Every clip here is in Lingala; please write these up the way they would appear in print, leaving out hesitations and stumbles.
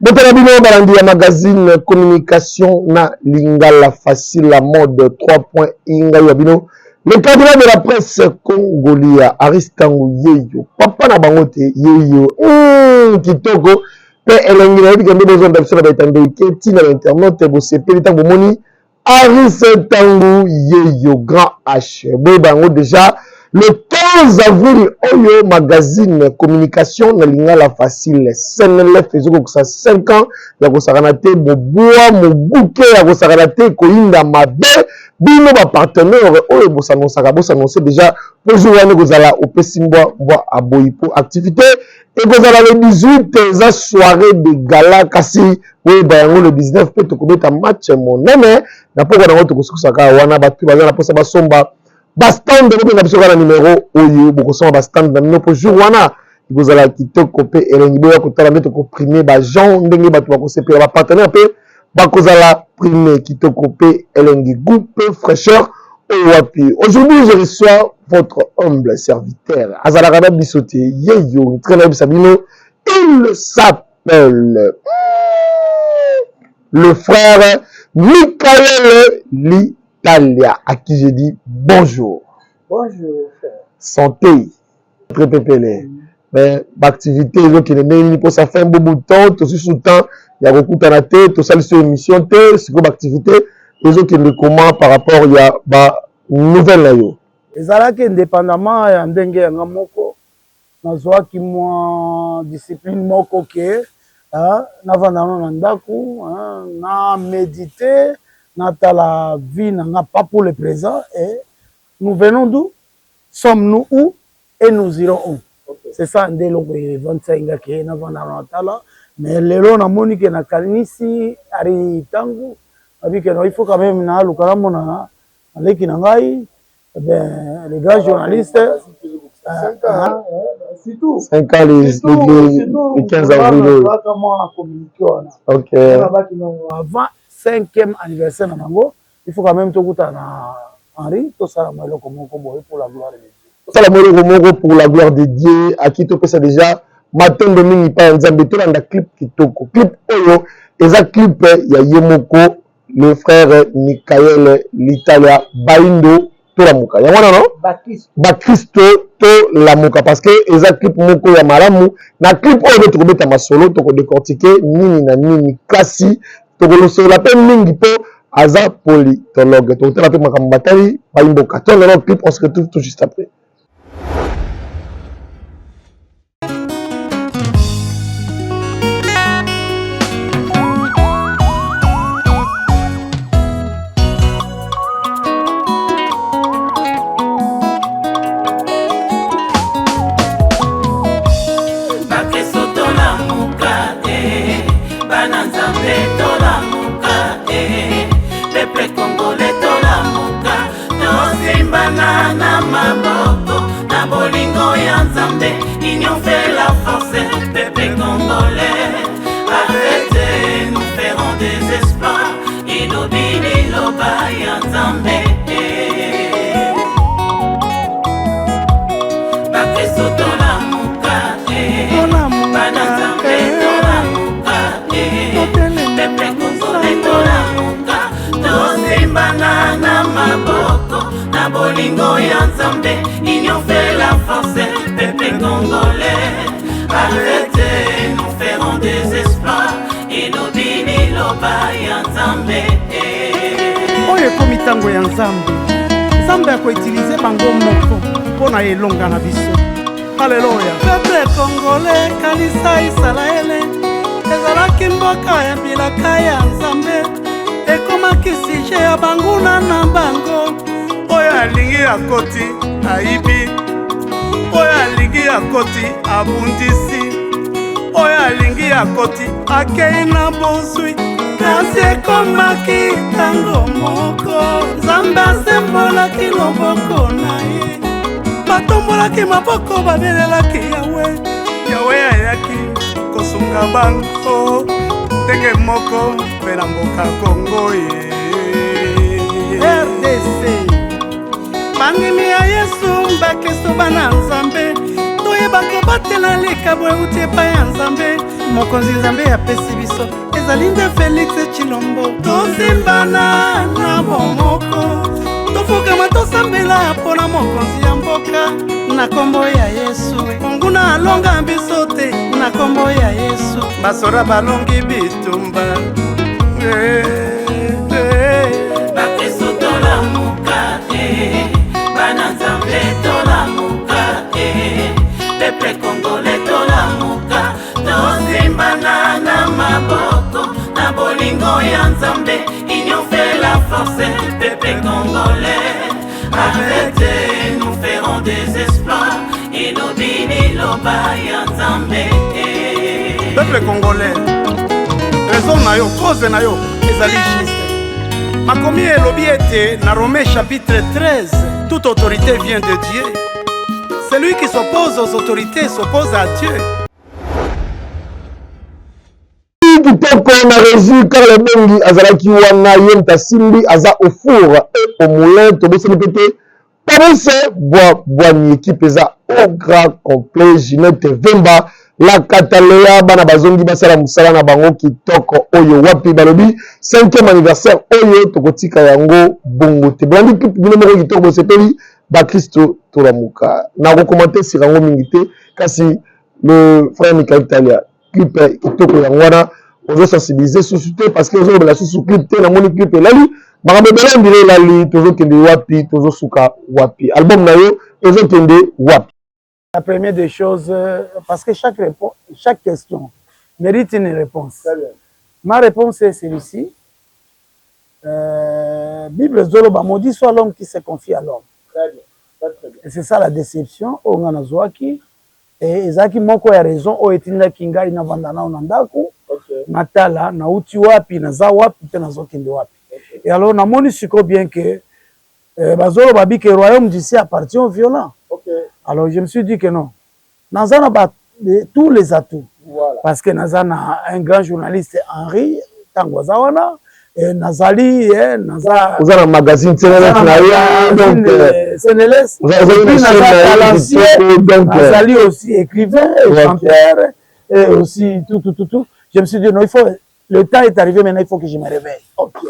Botelabino balandi ya magazine communication na lingala facile la mode 3 points inga yabino. Le candidat de la presse congolia Aristangu Yeyo. Papa na bangote Yeyo. Kitoko. Pe elengi na yebi besoin d'absolu batande keti na internet bo sepeli tango moni Aristangu Yeyo grand H. Bo bango déjà le 15 avril, Oyo magazine communication na lingala facile. Senele faisoko ko 5 ans ya ko sakanate boboa mobuke ya ko sakanate ko inda mabe bino ba partenaire oyo bosano saka bosano c'est déjà pour jouer ne kozala opesimbo mwa aboyipo activité et kozala le 18 za soirée de gala kasi oui bango le 19 peut kobeta match monene na poko na ngoto kosukusaka wana batu bazana posa basomba bastand de na biso kana numéro oyo bokosoma bastand na mino pour jour wana ikozala kitoko pe elengi boya kotala meto ko primer ba gens ndenge batu bakosepela ba partenaire pe bakozala primer kitoko pe elengi goût pe fraîcheur owapi. Aujourd'hui je reçois votre humble serviteur azala bisote yeyo très bien sabino. Il s'appelle le frère Michael Litalia, à qui je dis bonjour. Bonjour, frère. Santé. Très pépélé. Mais l'activité, qui est née pour ça fait un beau bout de temps, tout sous temps, il y a beaucoup de tête, tout ça, sur émission, c'est comme activité, les autres qui ne comment par rapport, il y a une nouvelle là. Les Alaki, indépendamment, il y a un dengue, il y a un moko, nazwa qui moi discipline moko ke, na vandana nandaku, na méditer, na la vie, na pas pour le présent, et nous venons d'où? Sommes-nous où? Et nous irons où? Okay. C'est ça, dès le 25 ke, na vandana natala, mais le long na monique na kanisi, ari tangu, il faut quand même na lukaramo na leki na ngai, les gars journalistes. 5 ans, les 15 avril. Ok. Avant 5e anniversaire, il faut quand même tout goûter à Henri, tout ça, pour la gloire de Dieu. Ça, la pour la gloire de Dieu, à qui tu peux ça déjà, matin de minuit, pas un zambé, tout dans le clip qui toko. Clip Oyo, et ça clip, il y a Yemoko, le frère Michael Litalia, Baindo, to la muka. Ya wana no? Bakisto to la muka. Parce que eza clip moko ya malamu. Na clip oyo to kobeta masolo to ko décortiquer nini na nini kasi to ko lo la peine mingi po aza politologue. To tela pe makambo batali Baimbo 14 le clip on se retrouve tout juste après. Union fait la force, peuple congolais. Arrêtez, nous ferons des espoirs. Ilobili loba yanzambe. Bakeso tola muka, banazambe tola muka, peuple congolais tola muka. Tosimbana na maboko, na bolingo yanzambe. Union fait la force. Congolais, arrêtez, nous ferons des espoirs. Et nous bini loba yanzambe. Oye komi tango ya nzambe. Nzambe a utiliser bango moko pona elonga na biso. Alléluia. Peuple congolais kanisa Israël. Ezalaki mboka ya bilaka ya nzambe. Ekomaki sujet ya banguna na bango. Oyo alingi akoti aibi. Oyo alingi akoti abundisi. Oyo alingi akoti akei na bozwi. Kasi ekomaki tango moko. Nzambe asembolaki loboko na ye. Batombolaki maboko babelelaki Yawe. Yawe ayaki kosunga bango. Ndenge moko mpe na mboka Kongo ye. RDC Bangimi ya Yesu bakeso bana nzambe. Toye bako batela likabwe uti epai ya nzambe. mokonzi nzambe apesi biso ezali nde Félix Tshilombo tosimbana na bomoko tofukama tosambela mpona mokonzi ya mboka na nkombo ya Yesu nguna alonga biso te na nkombo ya Yesu basoda balongi bitumba bakristo tolamuka bana nzambe tolamuka peple kongole tolamuka tosimbana na maboko na bolingo ya nzambe union fait la force peple congolais arrêtez nous ferons des exploits inobili loba ya nzambe peuple congolais raison na yo cause na yo ezali juste makomi elobi ete na Romains chapitre 13 toute autorité vient de Dieu. Celui qui s'oppose aux autorités s'oppose à Dieu. Kitoko na résu car le bengi azalaki wana yenta simbi aza au four et au moulin toboseli pete tabose boani équipe eza au grand complet Ginette Vemba la Catalonia bana bazongi basala musala na bango kitoko oyo wapi balobi 5e anniversaire oyo tokotika yango bongo te blandi clip bino moko kitoko bosepeli ba Kristo tolamuka na ko commenter sur yango mingi te kasi le frère Michael Talia clip kitoko yango wana ozo sensibiliser société parce que ozo la sous clip te na moni clip lali makambo bela ndile lali tozo kende wapi tozo suka wapi album na yo tozo kende wapi. La première des choses, parce que chaque question mérite une réponse. Ma réponse est celle-ci. Bible Zoloba, maudit soit l'homme qui se confie à l'homme. Et c'est ça la déception. On a zoaki. Et Ezaki moko ya raison. O etinda kingali na vandana onandaku. Natala na uti wapi na za wapi te na zokende wapi. Et alors na moni siko bien que Bazolo babi que le royaume d'ici appartient aux violents. Alors je me suis dit que non. Nazana a tous les atouts. Voilà. Parce que Nazana un grand journaliste Henri Tangwazawana et Nazali Naza vous avez un magazine CNLS donc CNLS Nazali aussi écrivain et chanteur et aussi tout. Je me suis dit non, il faut le temps est arrivé maintenant, il faut que je me réveille. Okay.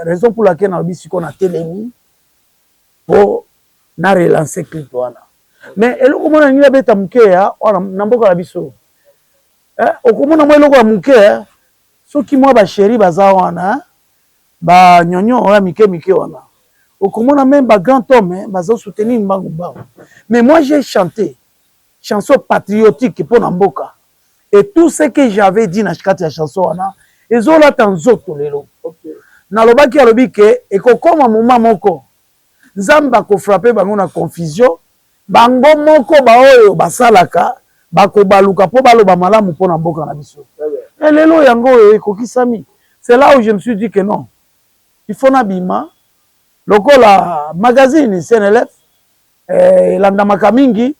Raison pour laquelle on a télémis pour na relancer clip wana. Mais eloko mona ngira beta mukeya wana namboka la biso. Okomona mo eloko ya mukeya soki mwa ba chéri baza wana ba nyonyo ya mike wana. Okomona même ba grand homme baza soutenir mbangu bango. Mais moi j'ai chanté chanson patriotique pour namboka. Et tout ce que j'avais dit na chikati ya chanson wana ezola tanzoto lelo. OK. Na lobaki alobi ke ekokoma moma moko. Nzamba ko frapper bango na confusion. Bango moko ba oyo basalaka bako baluka po baloba malamu pona mboka na biso. Lelo yango ekokisami. C'est là où je me suis dit que non. Il faut nabima lokola magazine CNLF landa makamingi.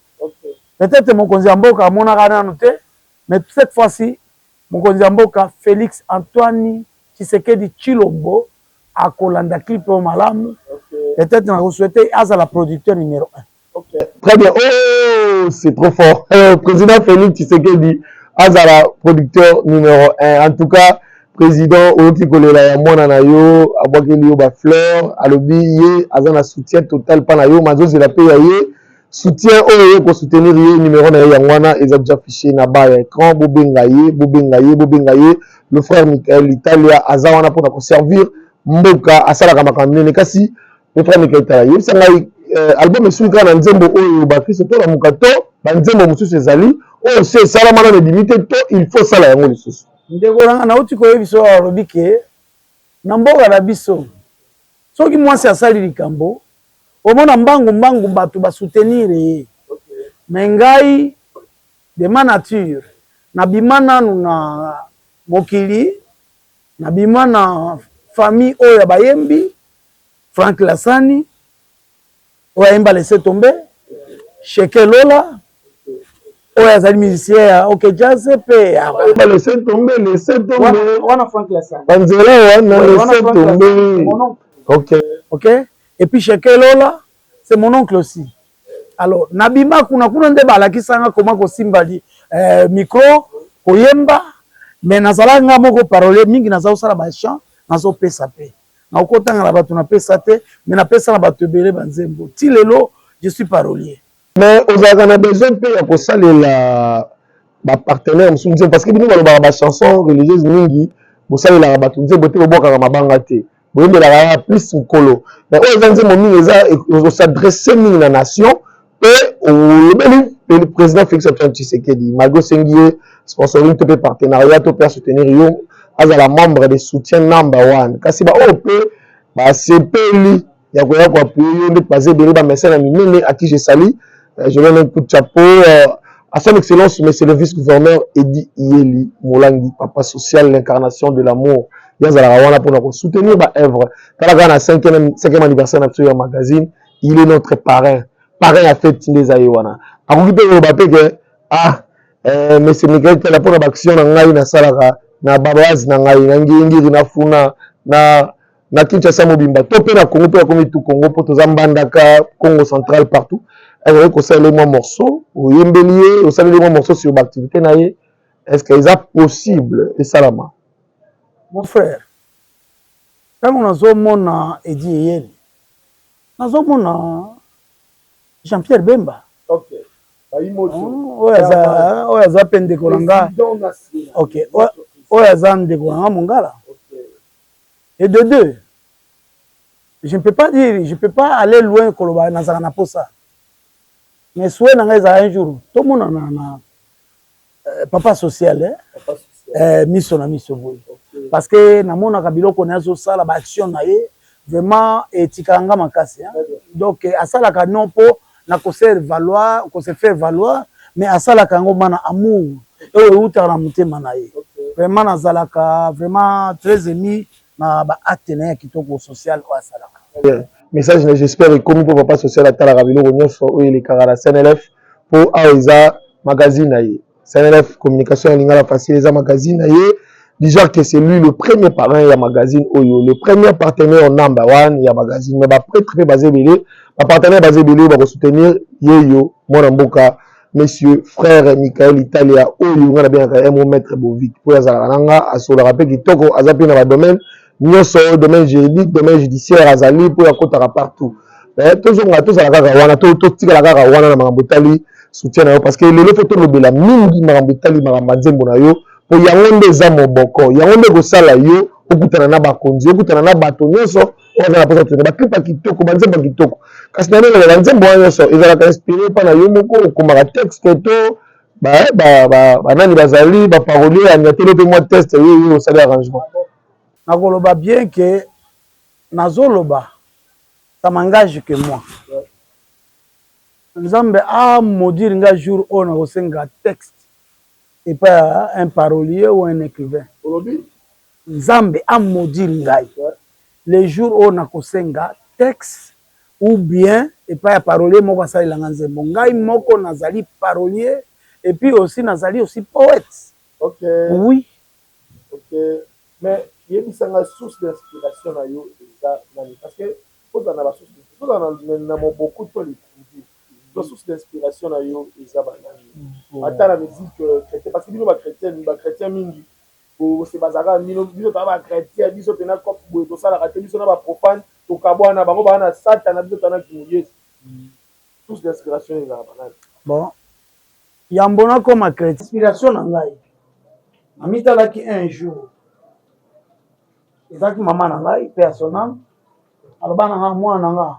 Peut-être mokonzi mboka amona kana noté mais cette fois-ci mokonzi mboka Félix Antoine Tshisekedi Tshilombo akolanda clip au malamu. Peut-être na souhaiter azala producteur numéro 1. Okay. Très bien. Oh, c'est trop fort. Président Félix Tshisekedi azala producteur numéro 1. En tout cas, président Oti Kolela ya mwana na yo abwakeli yo ba fleur alobi ye azana soutien total pa na yo mazozi la pe ya ye soutien oyo ko soutenir ye numéro na ya ngwana eza déjà affiché na ba ya écran bobenga ye le frère Michael Italia azawana pour na servir mboka asala kama kamene kasi le frère Michael Italia sangai album esuka na nzembo oyo ba Kristo to la mukato ba nzembo mususu ezali oyo c'est sala mana ne limité to il faut sala yango lisusu ndeko na uti ko yebiso alobi ke na mboka na biso soki mwasi asali likambo omona mbangu bato ba soutenir ye mais ngai de ma nature na bimana na mokili na bimana famille oyo bayembi Frank Lassani oya laissé tomber Sheke Lola oya azali musicien ya OK Jazz pe ba laissé tomber wana Frank Lassani banzela wana laissé tomber OK et puis Sheke Lola c'est mon oncle aussi. Alors nabima kuna nde balakisanga comment ko simbali micro koyemba mais nazala nga moko parole mingi naza osala ba chant nazo pesa pe na okotanga na bato na pesa te mais na pesa na bato ebele banzembo ti lelo je suis parolier mais ozalaka na besoin mpe ya kosalela bapartenaire mosusu nzembo parce que bino balobaka bachanson religieuse mingi bosalelaka bato nzembo te bobwakaka mabanga te boyembelaka plus mokolo mais oyo eza nzembo mingi eza osadresse mingi na nation mpe olobeli le président Félix Antoine Tshisekedi malgré osengi ye sponsoring to mpe partenariat to mpe asoutenir yo azala membre de soutien number 1 kasi baoyo mpe basepeli ya koya koapuye yo nde baza ebele bamesene ya minene à qui je salue je donne un coup de chapeau à son excellence monsieur le vice-gouverneur Edi Yeli Molangi papa social l'incarnation de l'amour yazalaka wana mpona soutenir baœuvre talaka na 5e anniversaire na biso ya magazine il est notre parrain à fête nde eza ye wana akoki mpe koloba mpe ke monsieur Mikael tala mpona baaction na ngai nasalaka na babase na ngai na ngingiri nafuna na Kinshasa mobimba to mpe na Congo mpe akomi tu Congo mpo toza mbandaka Congo central partout akoki kosalela mwa morceau oyembeli ye osaleli mwa morceau sur baactivité na ye est ce que eza possible esalama mon frère ntango nazomona Edi Eyeli nazomona Jean-Pierre Bemba oyo aza mpe ndeko na nga oyo aza ndeko na nga mongala et de deux je ne peux pas dire je peux pas aller loin koloba nazala na posa mais souhait na nga ezala un jour tomonana na papa social miso na miso boye parce que namonaka biloko na ye azosala baaction na ye vraiment etikala nga makasi donc asalaka non mpo na kose faire valoir mais asalaka yango mana amour oyo eutaka na motema na ye vraiment nazalaka vraiment très émi na baacte na ye ya kitoko social oyo asalaka message na j'espère ekomi mpo papa social atalaka biloko nyonso oyo elekaka na CNLF mpo awa eza magazine na ye CNLF communication ya lingala facile eza magazine na ye déjà que c'est lui le premier parrain ya magazine oyo le premier partenaire number 1 ya magazine mais baprêtre mpe baza ebele bapartenaire baza ebele bakosoutenir yeyo mwana mboka monsieur frère Michael Italia oyo nga na bengaka mo maître Bovic mpo azalaka na nga asolaka mpe kitoko aza mpe na badomaine nyonso domaine juridique domaine judiciaire azali mpo akotaka partout tozonga tozala kaka wana totikala kaka wana na makambo etali soutien na yo parce que lelo fo tolobela mingi makambo etali makambo ya nzembo na yo po yango nde eza moboko yango nde kosala yo okutana na bakonzi okutana na bato nyonso oza na posa kotuna baklipa kitoko banzembo kitoko kasi na ndenge banzembo wana nyonso ezalaka inspiré mpa na yo moko okomaka texte to banani bazali baparolier anyateli mpe mwa teste yo osali arrangement nakoloba bien que nazoloba ça m'engage que moi nzambe maudire nga jour oyo nakosenga texte et pas un parolier ou un écrivain nzambe maudire ngai les jours oyo nakosenga texte ou bien et pas un parolier moko asalelanga nzembo ngai moko nazali parolier et puis aussi nazali aussi poète oui mais yebisanga source d'inspiration na yo eza nani parce que ozana ba source ozana na moboko to l'étude la source d'inspiration na yo eza banani ata la musique chrétien parce que bino ba chrétien mingi se bazaka biso ta ba chrétien biso pena ko boye to sala ka biso na ba profane to kabwana bango bana satana biso tana ki source d'inspiration eza banani bon yambona comme chrétien inspiration na ngai amitalaki un jour ezalaki mama na ngai mpe ya son âme aloba na nga mwana na nga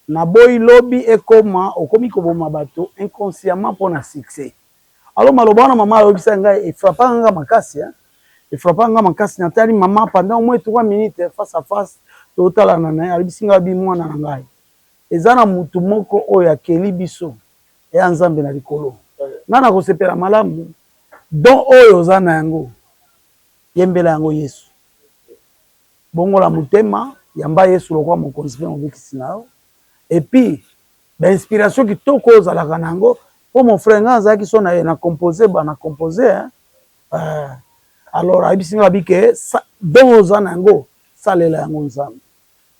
naboyi lobi ekoma okomi koboma bato inconsciemment mpo na succès alo maloba wana mama ayebisa ngai efrapaka nga makasi efrapaka nga makasi natali mama pendant au moins 3 minutes face à face totalana na ye alobisi ngai bi mwana na ngai eza na mutu moko oyo akeli biso eya nzambe na likolo nga na kosepela malamu don oyo oza na yango yembela yango yesu bongola motema yamba yesu lokwa mokonzi mpe mobikisi na yo epuis bainspiration kitoko ozalaka na yango mpo mon frère nga azalaki so na ye na compose alors ayebisi nga bike don oza na yango salela yango nzambe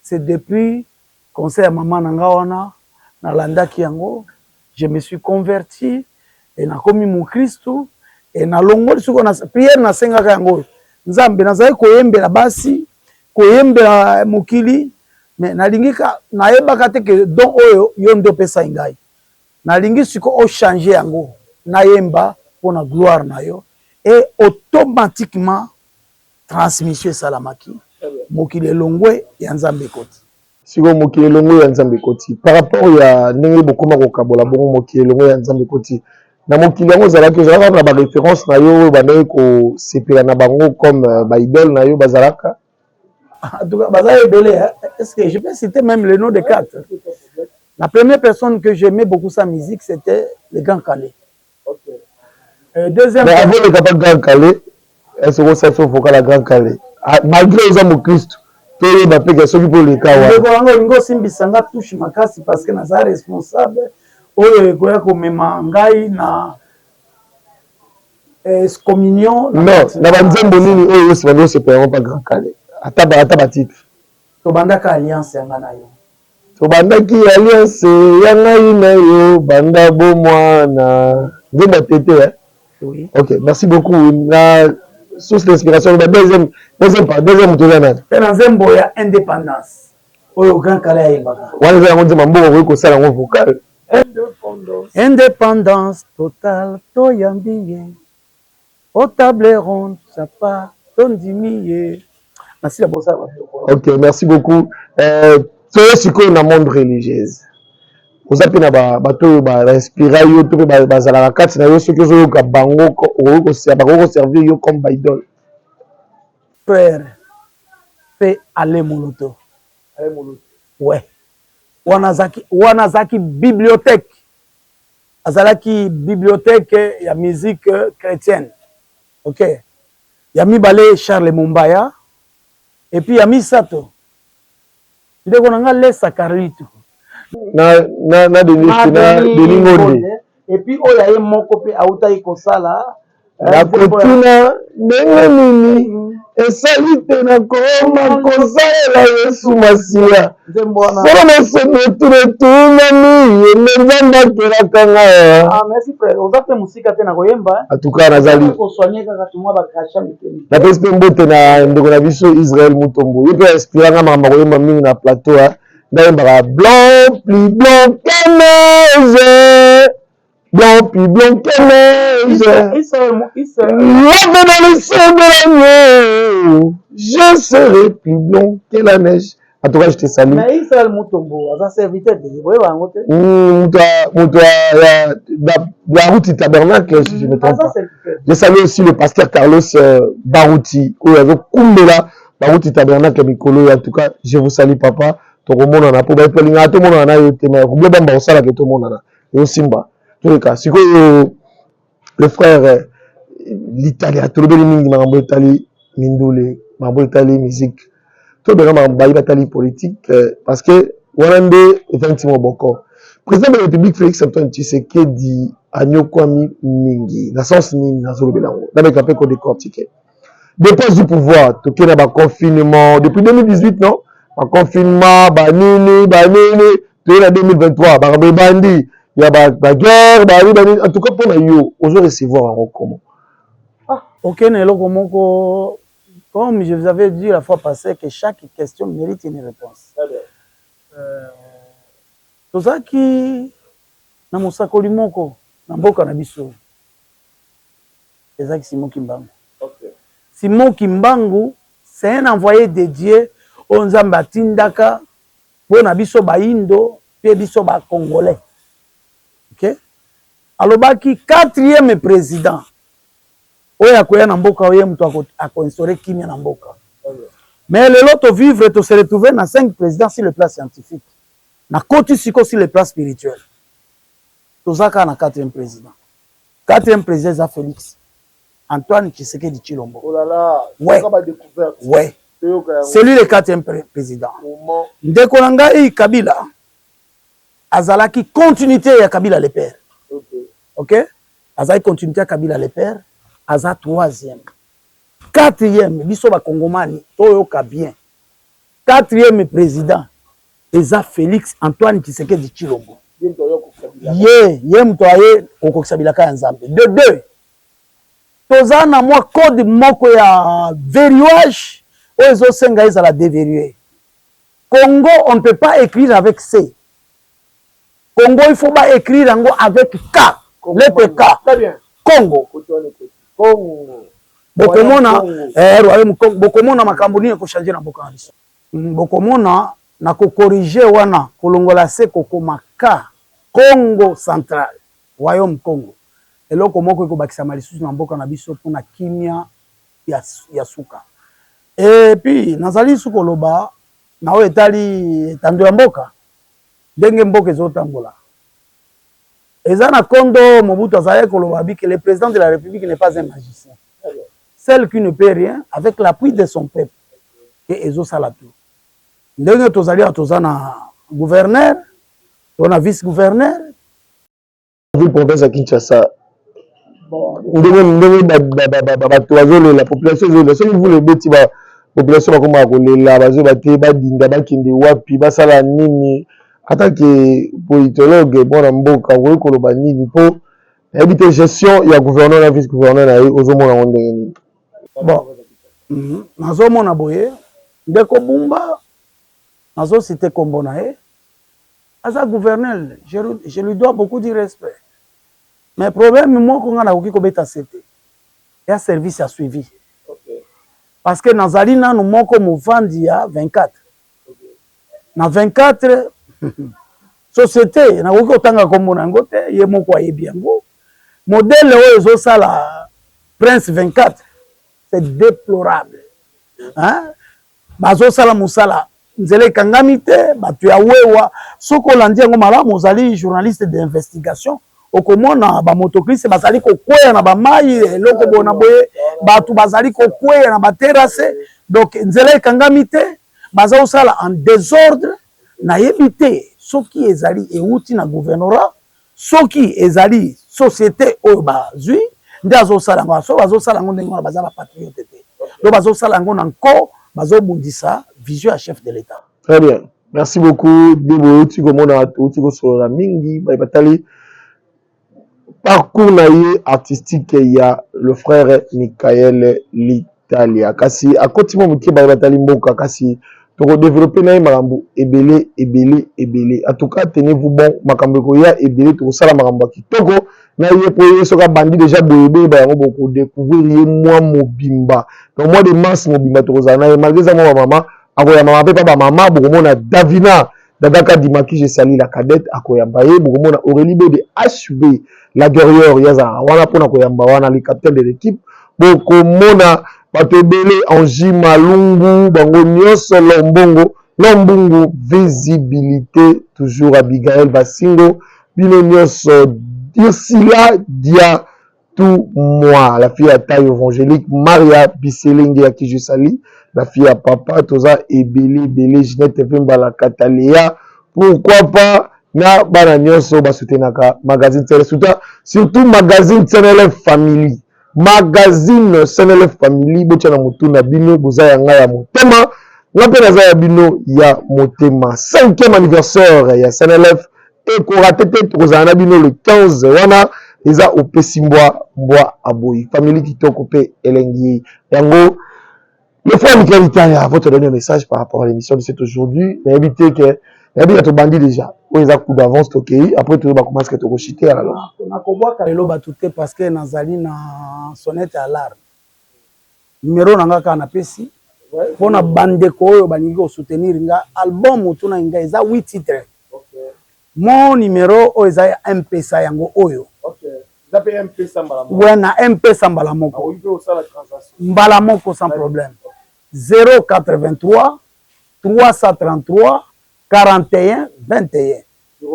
c'est depuis conseil ya mama na nga wana nalandaki yango je me suis converti et nakomi mokristu et na longo siko na prière na senga ka yango nzambe nazali koyembela basi koyembela mokili mais nalingika nayebaka te ke don oyo yo ndo pesa ngai nalingi siko o changer yango nayemba pour na gloire na yo et automatiquement transmission salamaki mokili elongwe ya nzambe koti siko mokili elongwe ya nzambe koti par rapport ya ndenge bokoma kokabola bongo mokili elongwe ya nzambe koti na mokili yango ozalaki na ba référence na yo bandaki kosepela na bango comme baidole na yo bazalaka en tout cas bazala ebele est-ce que je peux citer même le nom de quatre. La première personne que j'aimais beaucoup sa musique c'était le Grand Calais. Deuxième mais avant le Grand Calais est-ce que ça faut vocal la Grand Calais malgré les hommes Christ to ba pe que ceux qui pour les cas wa ngo simbisanga touche makasi parce que naza responsable oyo koya ko mema ngai na communion non na banzembo nini oyo se bando se perdre pas Grand Calais ata ba titre to bandaka alliance yanga na yo to bandaki alliance yanga na yo banda bo mwana ngomba tete oui ok merci beaucoup na source d'inspiration la deuxième mutozana na nzembo ya indépendance oyo Grand Calais ayembaka wana za ngonze mambo ko ko sala ngo vocal indépendance totale toyambiye au table ronde ça pas tondimiye. Merci la bossa. Ok, merci beaucoup. C'est quoi dans le monde religieux? Vous avez na bato ba inspiré yo to ba zala kati na yo ce que zo ka bango ko servir yo comme idole. Père fait aller moloto. Ouais. Wanazaki bibliothèque. Azalaki bibliothèque ya musique chrétienne. OK. Yami balé Charles Mumbaya et puis Yami Sato. Ndeko nanga lesa Carlito. Na Denis Ngode. Et puis oya ye moko pe auta ikosala la kotuna ndenge nini esalite na koma kosalela Yesu Masiya. Solo na tunatunani yemezamba kelakanga. Ah merci frère. Oza pe musika te na koyemba. En tout cas nazali. Ko soigner kaka tumwa ba kasha miteni. Na peste mbote na ndeko na biso Israël Mutombo. Yepe inspiranga mama koyemba mingi na plateau a. Ndayemba blanc plus blanc que neige. Blanc plus blanc que neige. Lave dans le sang de l'agneau. Je serai plus blanc que la neige. En tout cas, je te salue. Mais Israël Mutombo, ça serviteur de Dieu. La route tabernacle, si je me trompe pas. Je salue aussi le pasteur Carlos Barouti. Barouti tabernacle Mikolo. En tout cas, je vous salue, papa. Tout le monde en a pour tout le monde en a été mais vous voulez pas ça là que tout le monde en a et aussi Simba tous les cas c'est que le frère l'Italie a trouvé les mingi mambo Italie mindole mambo Italie musique tout le monde mambo Italie politique parce que Wande effectivement beaucoup président de la République Félix Antoine Tshisekedi anyokwami mingi na sens ni na zolobelango na meka pe ko décortiquer dépose du pouvoir tout qu'il y a un confinement depuis 2018 non un confinement, banini, puis en 2023, bandi, il y a la guerre, bani, en tout cas pour nous, on va recevoir un comment. Ok, comme je vous avais dit la fois passée, que chaque question mérite une réponse. Tout ça qui, na musakoli moko, na mboka na biso, c'est ça qui Simon Kimbangu. Simon Kimbangu, c'est un envoyé de Dieu. Onzamba tindaka bona biso ba indo pe biso ba congolais. OK? Alobaki 4e président. Oya koya na mboka oye mtu ako instaurer kimia na mboka. Mais le lot vivre to se retrouver na 5 présidents sur le plan scientifique. Na koti siko sur le plan spirituel. Tozaka na 4e président. 4e président za Félix Antoine Tshisekedi Tshilombo. Oh là là, ouais. Ouais. C'est lui le 4e président. Ndeko nanga Kabila azalaki continuité ya Kabila le père. OK? Azali continuité ya Kabila le père, aza 3e. 4e biso ba Kongomani toyoka bien. 4e président eza Félix Antoine Tshisekedi Tshilombo. Ye mto aye okokisa bilaka ya Nzambe. De 2. toza na mwa code moko ya verrouillage oyo ezosenga ezala déverrouillé. Congo, on ne peut pas écrire avec C. Congo, il faut pas écrire avec K. Lettre K. Très bien. Congo. Congo. Bokomona, bokomona makambuni ko changer na boka biso. Bokomona na ko corriger wana kolongola se kokoma K. Congo central. Royaume Congo. Eloko moko ko bakisa malisusu na mboka na biso pona kimia ya suka. Et puis nazali suko loba na o etali tando ya mboka. Ndenge mboka ezotambola. Eza na kondo Mobutu azali koloba bi que le président de la République n'est pas un magicien. Celle qui ne peut rien avec l'appui de son peuple. Et ezo sala tout. Ndenge tozali atozana gouverneur, on a vice-gouverneur. Ville province à Kinshasa. Ndenge la population vous le beti ba population bakoma kolela bazo bate badinga bakende wapi basala nini ata ke politologue bona mboka ko koloba nini po habiter gestion ya gouverneur na vice gouverneur na ozomona ndenge nini. Bon nazomona boye ndeko Bumba nazo cité kombo na ye asa gouverneur je lui dois beaucoup de respect. Mais problème moko nga na koki kobeta c'était ya service a suivi. Parce que nazali nanu moko movandi ya 24. Na 24 société na koki otanga kombo na ngo te ye moko ayebi yango. Modèle oyo ezosala Prince 24 c'est déplorable. Hein? Bazosala musala nzela ekangami te batu ya wewa soko olandi yango malamu ozali journaliste d'investigation. Okomona ba motocliste bazali kokweya na ba mai eloko bona boye batu bazali kokweya na ba terrasse donc nzela ekangami te baza osala en désordre na yebite soki ezali euti na gouvernorat soki ezali société oyo bazwi nde azosala ngo so bazosala ngo ndenge wana baza ba patriote te donc bazosala ngo na nko bazobundisa vision ya chef de l'État. Très bien, merci beaucoup Debo tu komona uti ko solo mingi ba batali parcours artistique il y a le frère Michael l'Italia kasi akotimo muke ba batali mboka kasi to développer na makambo ebele en tout cas tenez-vous bon makambo ko ya ebele to sala makambo kitoko na ye po soka bandi déjà boyebe ba yango beaucoup découvrir ye moi mobimba donc mois de mars mobimba to zana malgré ça moi maman akoya mama pe pa maman bokomona Davina Dadaka Dimaki je sali la cadette akoyamba ye bokomona Aurélie de HB la guerrière yaza wana pona koyamba wana le capitaine de l'équipe bokomona batebele Anji Malungu bango nyonso lombungu visibilité toujours Abigail Basingo bino nyonso Ursula Dia tout moi la fille à taille évangélique Maria Biselenge à qui je salue la fille à papa toza ebele Ginette Vemba la Cataléa pourquoi pas na bana nyonso basutenaka magazine surtout magazine Senelef Family magazine Senelef Family bochana mutuna bino boza yanga ya motema ngape naza ya bino ya motema 5e anniversaire ya Senelef et ko ratete kozana bino le 15 wana eza opesi mbwa aboyi family kitoko pe elengi yango. Le frère Michael Italia, votre dernier message par rapport à l'émission de cet aujourd'hui, évitez que il y a tout bandit déjà. On les a coup d'avance ok. Après tout va commencer à te rechuter alors. Na kobwaka lelo batute parce que nazali na sonnette alarme. Numéro nanga ka na pesi. Pona bande ko oyo baningi ko soutenir nga album tuna nga eza 8 titres. Okay. Mon numéro o eza MP yango oyo. Okay. Za pe MP mbala moko. Ouais na MP mbala moko. Oui pe osala transaction. Mbala moko sans problème. 083 333 41 21.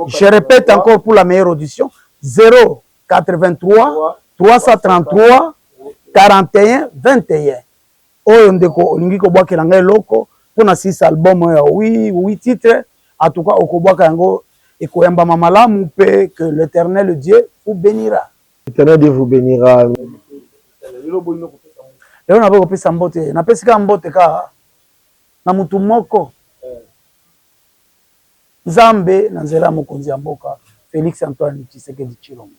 Je répète encore pour la meilleure audition. 083 333 41 21. Oyo ndeko olingi ko bwakela ngai loko pona 6 album ya 8 titres en tout cas okobwaka yango ekoyamba mamalamu pe que l'Éternel Dieu vous bénira. L'Éternel Dieu vous bénira. Leo na boko pesa mbote na pesi ka mbote ka na mutu moko Nzambe na nzela mokonzi ya mboka Félix Antoine Tshisekedi Tshilombo.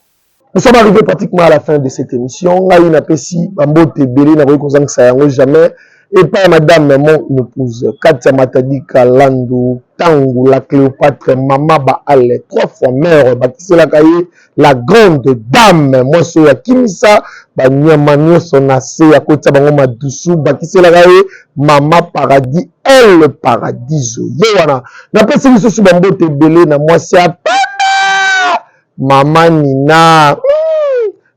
Nous sommes arrivés pratiquement à la fin de cette émission. Là, il n'a pas si Bambote Belé n'a pas eu ça jamais. Et par madame, mon épouse, Katia Matadika, Lando, Tango, la Cléopâtre, Mama Baale, 3 fois mère, baptisée la cahier, la grande dame, moi, c'est ya Kimisa, Banyamano, son assez, à côté de Bango Madoussou, baptisée la cahier, Mama Paradis, elle, Paradiso. Yewana, n'a pas si sous Bambote Belé, na moi, c'est à Maman Nina,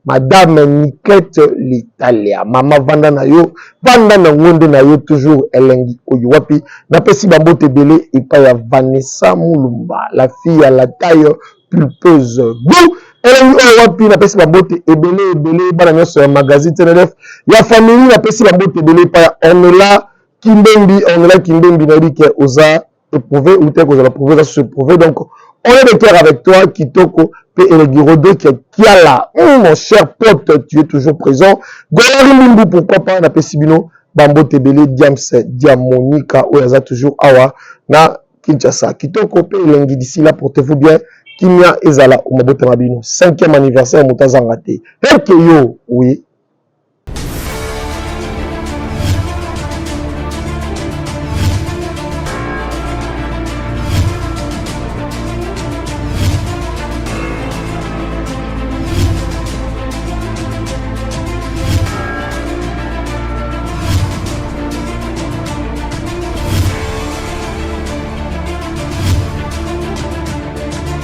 Madame Nikette l'Italia, Maman Vanda na yo, Vanda na Wonde na yo, toujours Elengi Oyuapi, Napesi Bambote Belé et pas ya Vanessa Moulumba, la fille à la taille pulpeuse. Bou, Elengi Oyuapi, Napesi Bambote Belé, Banamia sur un magazine TNF, ya famille, Napesi Bambote Belé, pas on est là, Kimbembi, Nari, Oza, éprouvé, ou tel que la prouvé, ça se prouver, donc, on est de cœur avec toi, Kitoko, P. qui a là, mon cher pote, tu es toujours présent. Golari Mimbu, pourquoi pas, na Pesibino, Bambo Tebele, Diams, Diamonika, Oyaza, toujours Awa, na Kinshasa. Kitoko, P. Elengi, d'ici là, portez-vous bien. Kimia Ezala, Omabote Mabino, 5e anniversaire, Moutazangate. Yo, oui.